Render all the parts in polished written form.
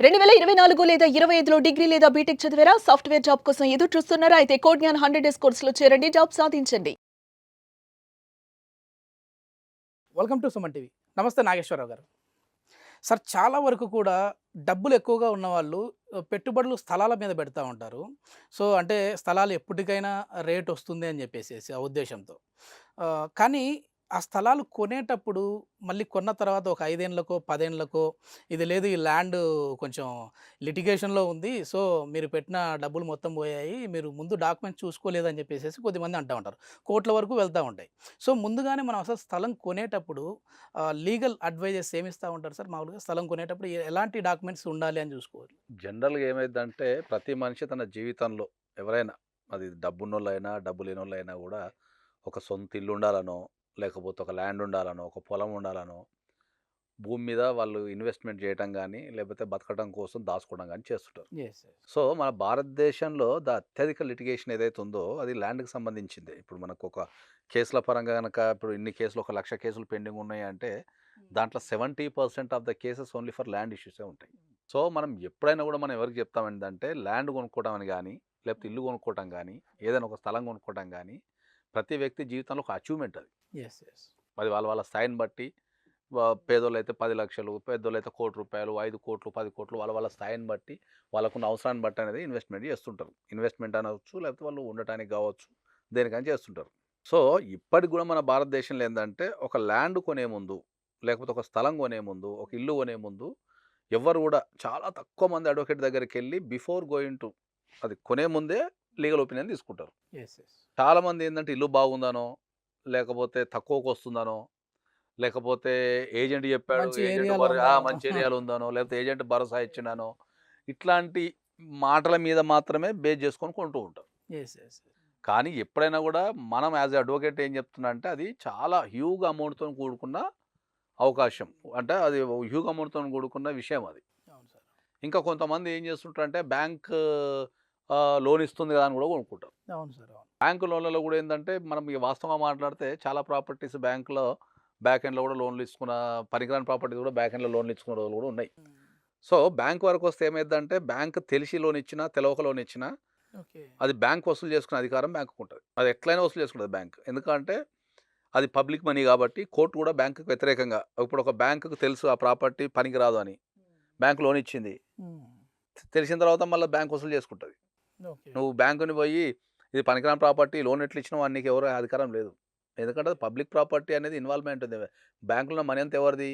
2024 లేదా 25లో డిగ్రీ లేదా బీటెక్ చదివారా? సాఫ్ట్‌వేర్ జాబ్ కోసం ఎదురు చూస్తున్నారా? అయితే కోడ్ జ్ఞాన్ 100 డేస్ కోర్సులో చేరండి. జాబ్ సాధించండి. Welcome to Suman TV. నమస్తే నాగేశ్వరరావు గారు. సార్ చాలా వరకు కూడా డబ్బులు ఎక్కువగా ఉన్నవాళ్ళు పెట్టుబడులు స్థలాల మీద పెడతా ఉంటారు. సో, అంటే స్థలాలు ఎప్పటికైనా రేట్ వస్తుంది అని చెప్పేసేసి ఆ ఉద్దేశ్యంతో. కానీ ఆ స్థలాలు కొనేటప్పుడు మళ్ళీ కొన్న తర్వాత ఒక 5 ఏండ్లకో, 10 ఏండ్లకో ఇది లేదు ఈ ల్యాండ్ కొంచెం లిటిగేషన్‌లో ఉంది. సో, మీరు పెట్టిన డబ్బులు మొత్తం పోయాయి. మీరు ముందు డాక్యుమెంట్స్ చూసుకోలేదని చెప్పేసేసి కొద్దిమంది అంటా ఉంటారు. కోట్ల వరకు వెళ్తా ఉంటాయి. సో, ముందుగానే మనం అసలు స్థలం కొనేటప్పుడు లీగల్ అడ్వైజెస్ ఏమిస్తా ఉంటారు సార్ మామూలుగా? స్థలం కొనేటప్పుడు ఎలాంటి డాక్యుమెంట్స్ ఉండాలి అని చూసుకోవాలి? జనరల్‌గా ఏమైద్దంటే, ప్రతి మనిషి తన జీవితంలో ఎవరైనా అది డబ్బున్నోళ్ళైనా, డబ్బు లేనోళ్ళైనా గూడా ఒక సొంత ఇల్లు ఉండాలనో, లేకపోతే ఒక ల్యాండ్ ఉండాలనో, ఒక పొలం ఉండాలనో, భూమి మీద వాళ్ళు ఇన్వెస్ట్‌మెంట్ చేయటం గానీ, లేకపోతే బతకడం కోసం దాసుకోవడం గానీ చేస్తుంటారు. యెస్. యెస్. సో, మన భారతదేశంలో అత్యధిక లిటిగేషన్ ఏదైతే ఉందో, అది ల్యాండ్‌కి సంబంధించిందే. ఇప్పుడు మనకొక కేసుల పరంగా గనక ఇప్పుడు ఇన్ని కేసులు, 1,00,000 కేసులు పెండింగ్ ఉన్నాయంటే, దాంట్లో 70% of the cases only for land ఇష్యూసే ఉంటాయి. సో, మనం ఎప్పుడైనా గూడా మనం ఎవరికి చెప్తామేంటంటే, ల్యాండ్ కొనుక్కోవడం అని గానీ, లేకపోతే ఇల్లు కొనుక్కోవటం గానీ, ఏదైనా ఒక స్థలం కొనుక్కోవటం గానీ, ప్రతి వ్యక్తి జీవితంలో ఒక అచీవ్‌మెంట్ అది. యెస్. యెస్. అది వాళ్ళ వాళ్ళ స్థాయిని బట్టి పేదోళ్ళైతే 10,00,000, పెద్దోళ్ళైతే రూ. 1,00,000, 5,00,00,000, 10,00,00,000 వాళ్ళ వాళ్ళ స్థాయిని బట్టి, వాళ్ళకున్న అవసరాన్ని బట్టి అనేది ఇన్వెస్ట్‌మెంట్ చేస్తుంటారు. ఇన్వెస్ట్‌మెంట్ అనవచ్చు, లేకపోతే వాళ్ళు ఉండటానికి గావచ్చు, దేనికైనా చేస్తుంటారు. సో, ఇప్పటికి గూడా మన భారతదేశంలో ఏందంటే, ఒక ల్యాండ్ కొనే ముందు, లేకపోతే ఒక స్థలం కొనే ముందు, ఒక ఇల్లు కొనే ముందు, ఎవ్వరు గూడా చాలా తక్కువ మంది అడ్వకేట్ దగ్గరికెళ్ళి బిఫోర్ గోయింగ్ టు అది కొనే ముందే లీగల్ ఒపీనియన్ తీసుకుంటారు. యెస్. యెస్. చాలామంది ఏందంటే, ఇల్లు బాగుందనో, లేకపోతే తక్కువకొస్తుందనో, లేకపోతే ఏజెంట్ చెప్పాడు. మంచి ఏజెంట్ ఏరియాలో ఉందనో. మంచి ఏరియాలో ఉందనో, లేకపోతే ఏజెంట్ భరోసా ఇచ్చిండనో, ఇట్లాంటి మాటల మీద మాత్రమే బేస్ చేసుకొని కొంటూ ఉంటారు. యెస్. యెస్. కానీ ఎప్పుడైనా గూడా మనం యాజ్ ఎ అడ్వకేట్ ఏం చెప్తున్నా అంటే, అది చాలా హ్యూజ్ అమౌంట్‌తోని కూడుకున్న అవకాశం. అంటే అది హ్యూజ్ అమౌంట్‌తోని కూడుకున్న విషయం అది. అవును సార్. ఇంకా కొంతమంది ఏం చేస్తుంటారంటే, బ్యాంక్ లోన్ ఇస్తుంది కదా అని కూడా కొనుక్కుంటారు. అవును సార్. అవును. బ్యాంక్ లోన్‌లలో గూడా ఏందంటే, మనం ఇగ వాస్తవంగా మాట్లాడితే చాలా ప్రాపర్టీస్ బ్యాంక్‌లో బ్యాక్ ఎండ్‌లో గూడా లోన్‌లు ఇచ్చుకున్న పనికిరాని ప్రాపర్టీస్ గూడా బ్యాక్ ఎండ్‌లో లోన్‌లు ఇచ్చుకున్న రోజులు గూడా ఉన్నాయి. హ్మ్. సో, బ్యాంక్ వరకొస్తే ఏమైద్దంటే, బ్యాంక్ తెలిసి లోన్ ఇచ్చినా, తెలవక లోన్ ఇచ్చినా, ఓకే. అది బ్యాంక్ వసూలు చేసుకునే అధికారం బ్యాంక్‌కుంటది. అది ఎట్లైనా వసూలు చేసుకుంటది బ్యాంక్. ఎందుకంటే, అది పబ్లిక్ మనీ గాబట్టి, కోర్ట్ గూడా బ్యాంక్‌కి వ్యతిరేకంగా ఇప్పుడు ఒక బ్యాంక్‌కి తెలుసు ఆ ప్రాపర్టీ పనికిరాదు అని. బ్యాంక్ లోన్ ఇచ్చింది. హ్మ్. తెలిసిన తర్వాత మళ్ళా బ్యాంక్ వసూలు చేసుకుంటది. ఓకే. నువ్వు బ్యాంకుని పోయి ఇది పనికిరాని ప్రాపర్టీ లోన్ ఎట్లా ఇచ్చినావు అని నీకు ఎవరు అధికారం లేదు. ఎందుకంటే అది పబ్లిక్ ప్రాపర్టీ అనేది ఇన్వాల్వ్‌మెంట్ ఉంది. బ్యాంకులో ఉన్న మనీ అంతా ఎవరిది?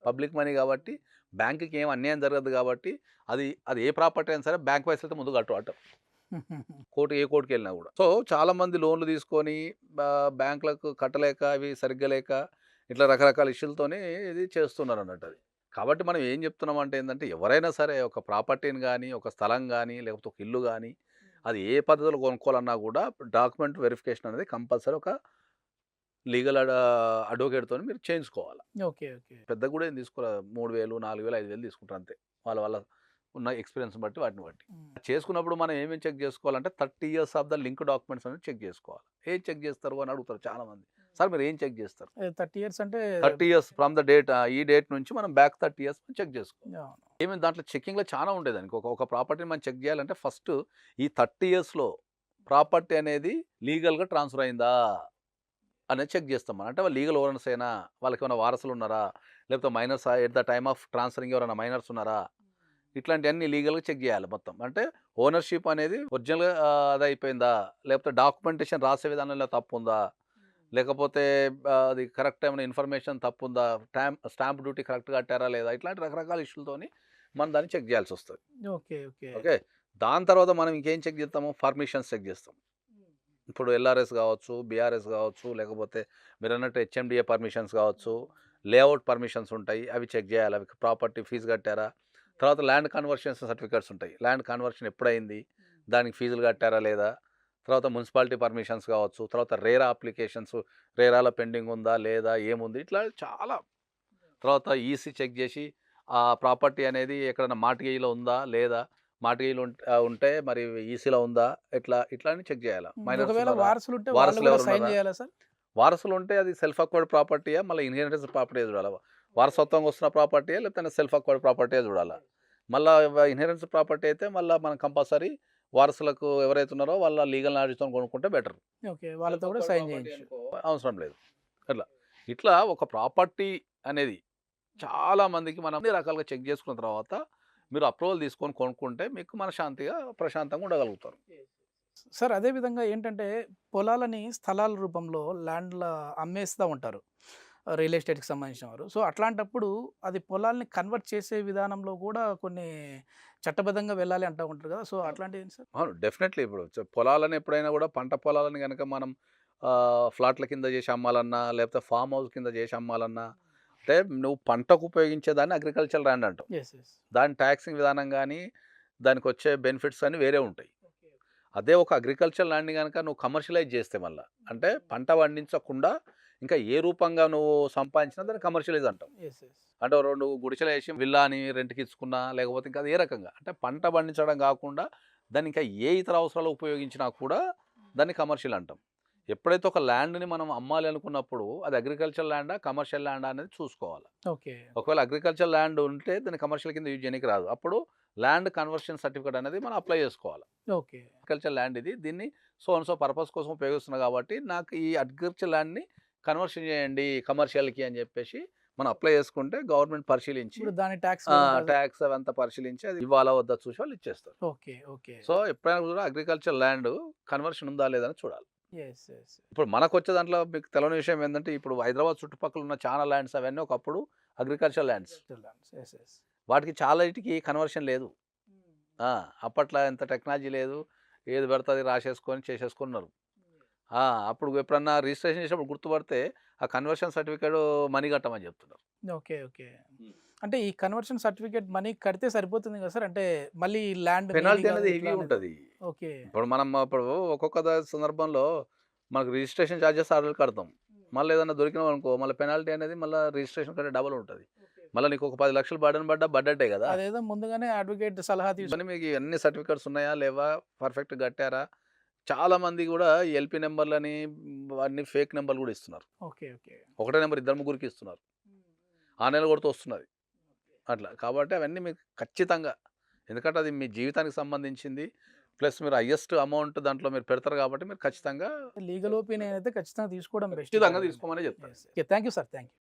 పబ్లిక్ మనీ కాబట్టి బ్యాంక్‌కి ఏం అన్యాయం జరగదు కాబట్టి అది ఏ ప్రాపర్టీ అయినా సరే బ్యాంక్ పైసలతో ముందు కట్టు అంటారు. ఏ కోర్ట్‌కెళ్ళినా కూడా. సో, చాలామంది లోన్‌లు తీసుకొని బ్యాంకులకు కట్టలేక అవి సరిగ్గా లేక ఇట్లా రకరకాల ఇష్యూలతోని ఇది చేస్తున్నారన్నట్టు అది. కాబట్టి మనం ఏం చెప్తున్నామంటే ఏందంటే ఎవరైనా సరే ఒక ప్రాపర్టీని గానీ, ఒక స్థలం గానీ, లేకపోతే ఒక ఇల్లు గానీ, అది ఏ పద్ధతిలో కొనుక్కోవాలన్నా గూడా డాక్యుమెంట్ వెరిఫికేషన్ అనేది కంపల్సరీ ఒక లీగల్ అడ్వకేట్‌తోని మీరు చేయించుకోవాల. ఓకే. ఓకే. పెద్దగా గూడా ఏం తీసుకోరా 3,000, 4,000, 5,000 తీసుకుంటారు అంతే. వాళ్ళ వాళ్ళ ఉన్న ఎక్స్‌పీరియన్స్ బట్టి వాటిని బట్టి. హ్మ్. చేసుకున్నప్పుడు మనం ఏమేమి చెక్ జేసుకోవాలంటే 30 years of the link documents అనేది చెక్ జేసుకోవాలి. ఏం చెక్ జేస్తారు అని అడుగుతారు చాలామంది. సార్ మీరు ఏం చెక్ జేస్తారు? 30 ఇయర్స్ అంటే 30 ఇయర్స్ ఫ్రమ్ ద డేట్ ఈ డేట్ నుంచి మనం బ్యాక్ 30 ఇయర్స్ చెక్ జేసుకోవాలి. అవును. ఏమేమి దాంట్లో చెకింగ్‌లో చాలా ఉండేదానికి. ఒక ప్రాపర్టీని మనం చెక్ జేయాలంటే ఫస్ట్ ఈ 30 ఇయర్స్‌లో ప్రాపర్టీ అనేది లీగల్‌గా ట్రాన్స్‌ఫర్ అయిందా? అనేది చెక్ చేస్తాం మనం. అంటే వాళ్ళు లీగల్ ఓనర్సేనా? వాళ్ళకేమైనా వారసులున్నారా? లేకపోతే మైనర్సా? At the time of transferring ఎవరైనా మైనర్స్ ఉన్నారా? ఇట్లాంటియన్నీ లీగల్‌గా చెక్ జేయాలి మొత్తం. అంటే ఓనర్‌షిప్ అనేది ఒరిజినల్‌గా అదయిపోయిందా? లేకపోతే డాక్యుమెంటేషన్ రాసే విధానంలో తప్పుందా? లేకపోతే అది కరెక్ట్ ఏమైనా ఇన్ఫర్మేషన్ తప్పుందా? స్టాంప్ డ్యూటీ కరెక్ట్‌గా కట్టారా లేదా? ఇట్లాంటి రకరకాల ఇష్యూలతోని మనం దాన్ని చెక్ జేయాల్సొస్తది. ఓకే. ఓకే. ఓకే. దాని తర్వాత మనం ఇంకేం చెక్ జేస్తాము? పర్మిషన్స్ చెక్ జేస్తాం. ఇప్పుడు ఎల్ఆర్ఎస్ గావచ్చు, బీఆర్ఎస్ గావచ్చు, లేకపోతే మీరన్నట్టు హెచ్ఎండిఏ పర్మిషన్స్ గావచ్చు, లేఅవుట్ పర్మిషన్స్ ఉంటాయి. అవి చెక్ జేయాలి. అవి ప్రాపర్టీ ఫీజు కట్టారా? తర్వాత ల్యాండ్ కన్వర్షన్స్ సర్టిఫికేట్స్ ఉంటాయి. ల్యాండ్ కన్వర్షన్ ఎప్పుడయింది? దానికి ఫీజులు కట్టారా లేదా? తర్వాత మున్సిపాలిటీ పర్మిషన్స్ కావచ్చు, తర్వాత రేరా అప్లికేషన్స్, రేరాలో పెండింగ్ ఉందా? లేదా? ఏముంది? ఇట్లా చాలా. తర్వాత ఈసీ చెక్ జేసి ఆ ప్రాపర్టీ అనేది ఎక్కడైనా మార్ట్‌గేజ్‌లో ఉందా? లేదా? మార్ట్‌గేజ్‌లో ఉంటే మరి ఈసీలో ఉందా? ఇట్లా అని చెక్ జేయాల. మైనర్స్ ఒకవేళ ఉన్నారా? వారసులుంటే వాళ్ళు వారసులు గూడా సైన్ ఎవరున్నారా? జేయాలా సార్? వారసులుంటే అది సెల్ఫ్ అక్వైర్డ్ ప్రాపర్టీయా? మళ్ళీ ఇన్‌హెరిటెన్స్ ప్రాపర్టీయా జూడాలా? వారసత్వంగా వస్తున్న ప్రాపర్టీయా? లేకపోతే సెల్ఫ్ అక్వైర్డ్ ప్రాపర్టీయా జూడాలా? మళ్ళీ ఇన్హెరెన్స్ ప్రాపర్టీ అయితే మళ్ళీ మనం కంపల్సరీ వారసులకు ఎవరైతే ఉన్నారో వాళ్ళ లీగల్ నాలెడ్జ్తో కొనుక్కుంటే బెటర్. ఓకే. వాళ్ళతో కూడా సైన్ చేయించు. అవసరం లేదు. అట్లా ఇట్లా ఒక ప్రాపర్టీ అనేది చాలా మందికి మనం అన్ని రకాలుగా చెక్ చేసుకున్న తర్వాత మీరు అప్రూవల్ తీసుకొని కొనుక్కుంటే మీకు మనశ్శాంతిగా ప్రశాంతంగా ఉండగలుగుతారు. సార్ అదే విధంగా ఏంటంటే పొలాలని స్థలాల రూపంలో ల్యాండ్‌ల అమ్మేస్తా ఉంటారు. రియల్ ఎస్టేట్‌కి సంబంధించిన వారు. సో, అట్లాంటప్పుడు అది పొలాల్ని కన్వర్ట్ చేసే విధానంలో కూడా కొన్ని చట్టబద్ధంగా వెళ్ళాలి అంటా ఉంటారు కదా! సో, అట్లాంటివి ఏంటి సార్? అవును, డెఫినెట్లీ. ఇప్పుడు పొలాలను ఎప్పుడైనా కూడా పంట పొలాలను కనుక మనం ఫ్లాట్ల కింద చేసి అమ్మాలన్నా లేకపోతే ఫామ్ హౌస్ కింద చేసి అమ్మాలన్నా అంటే నువ్వు పంటకు ఉపయోగించేదాన్ని అగ్రికల్చర్ ల్యాండ్ అంటావు. యెస్. యెస్. దాని ట్యాక్సింగ్ విధానం కానీ దానికి వచ్చే బెనిఫిట్స్ అన్నీ వేరే ఉంటాయి. అదే ఒక అగ్రికల్చర్ ల్యాండ్ని కనుక నువ్వు కమర్షియలైజ్ చేస్తే మళ్ళీ అంటే పంట పండించకుండా ఇంకా ఏ రూపంగా నువ్వు సంపాదించినా దాన్ని కమర్షియలైజ్ అంటాం. యెస్. యెస్. అంటే 2 గుడిసెలు వేసి విల్లాని రెంట్‌కి ఇచ్చుకున్నా లేకపోతే ఇంకా అది ఏ రకంగా అంటే పంట పండించడం కాకుండా దాన్ని ఇంకా ఏ ఇతర అవసరాలు ఉపయోగించినా కూడా దాన్ని కమర్షియల్ అంటాం. ఎప్పుడైతే ఒక ల్యాండ్‌ని మనం అమ్మాలి అనుకున్నప్పుడు అది అగ్రికల్చర్ ల్యాండా, కమర్షియల్ ల్యాండా అనేది చూసుకోవాలి. ఓకే. ఒకవేళ అగ్రికల్చర్ ల్యాండ్ ఉంటే దాన్ని కమర్షియల్ కింద యూజ్ చేయడానికి రాదు. అప్పుడు ల్యాండ్ కన్వర్షన్ సర్టిఫికేట్ అనేది మనం అప్లై చేసుకోవాలి. ఓకే. అగ్రికల్చర్ ల్యాండ్ ఇది. దీన్ని సో అండ్ సో పర్పస్ కోసం ఉపయోగిస్తున్నా కాబట్టి నాకు ఈ అగ్రికల్చర్ ల్యాండ్‌ని కన్వర్షన్ చేయండి కమర్షియల్‌కి అని చెప్పేసి మనం అప్లై చేసుకుంటే గవర్నమెంట్ పరిశీలించి ఇప్పుడు దాని టాక్స్ ట్యాక్స్ అవంతా పరిశీలించి అది ఇవ్వాలా వద్దా చూసి వాళ్ళు ఇచ్చేస్తారు. ఓకే. ఓకే. సో ఎప్పుడైనా కూడా అగ్రికల్చర్ ల్యాండ్ కన్వర్షన్ ఉందా లేదా అని చూడాలి. యెస్. యెస్. ఇప్పుడు మనకొచ్చే దాంట్లో మీకు తెలవని విషయం ఏంటంటే ఇప్పుడు హైదరాబాద్ చుట్టుపక్కల ఉన్న చాలా ల్యాండ్స్ అవన్నీ ఒకప్పుడు అగ్రికల్చర్ ల్యాండ్స్. యెస్. యెస్. వాటికి చాలాటికి కన్వర్షన్ లేదు. అప్పట్లో ఎంత టెక్నాలజీ లేదు. ఏది పడితే అది రాసేసుకొని చేసేసుకున్నారు. అప్పుడు ఎప్పుడన్నా రిజిస్ట్రేషన్ చేసినప్పుడు గుర్తుపడితే ఆ కన్వర్షన్ సర్టిఫికేట్ మనీ కట్టమని చెప్తున్నారు. ఓకే. ఓకే. అంటే ఈ కన్వర్షన్ సర్టిఫికేట్ మనీ కడితే సరిపోతుంది కదా సార్? అంటే మళ్ళీ ల్యాండ్ పెనాల్టీ అనేది హెవీ ఉంటుంది. ఓకే. ఇప్పుడు మనం ఒక్కొక్క సందర్భంలో మనకు రిజిస్ట్రేషన్ ఛార్జెస్ ఆల్రెడీ కడతాం. మళ్ళీ ఏదైనా దొరికినాం అనుకో మళ్ళీ పెనాల్టీ అనేది మళ్ళీ రిజిస్ట్రేషన్ కంటే డబల్ ఉంటుంది. మళ్ళీ నీకు ఒక 10 లక్షలు బడ్డట్టే కదా. అదేదో ముందుగానే అడ్వకేట్ సలహా తీసుకొని మీకు అన్ని సర్టిఫికేట్స్ ఉన్నాయా లేవా, పర్ఫెక్ట్ కట్టారా. చాలా మంది కూడా ఎల్పీ నెంబర్లని అన్ని ఫేక్ నెంబర్లు కూడా ఇస్తున్నారు. ఓకే. ఓకే. ఒకటే నెంబర్ 2 ముగ్గురికి ఇస్తున్నారు. ఆ నెల కొడుతూ వస్తున్నది అట్లా. కాబట్టి అవన్నీ మీకు ఖచ్చితంగా ఎందుకంటే అది మీ జీవితానికి సంబంధించింది. ప్లస్ మీరు హైయెస్ట్ అమౌంట్ దాంట్లో మీరు పెడతారు కాబట్టి మీరు ఖచ్చితంగా లీగల్ ఒపీనియన్ అయితే ఖచ్చితంగా తీసుకోవడం బెస్ట్. ఖచ్చితంగా తీసుకోమని చెప్తాను. Okay. Thank you sir. Thank you.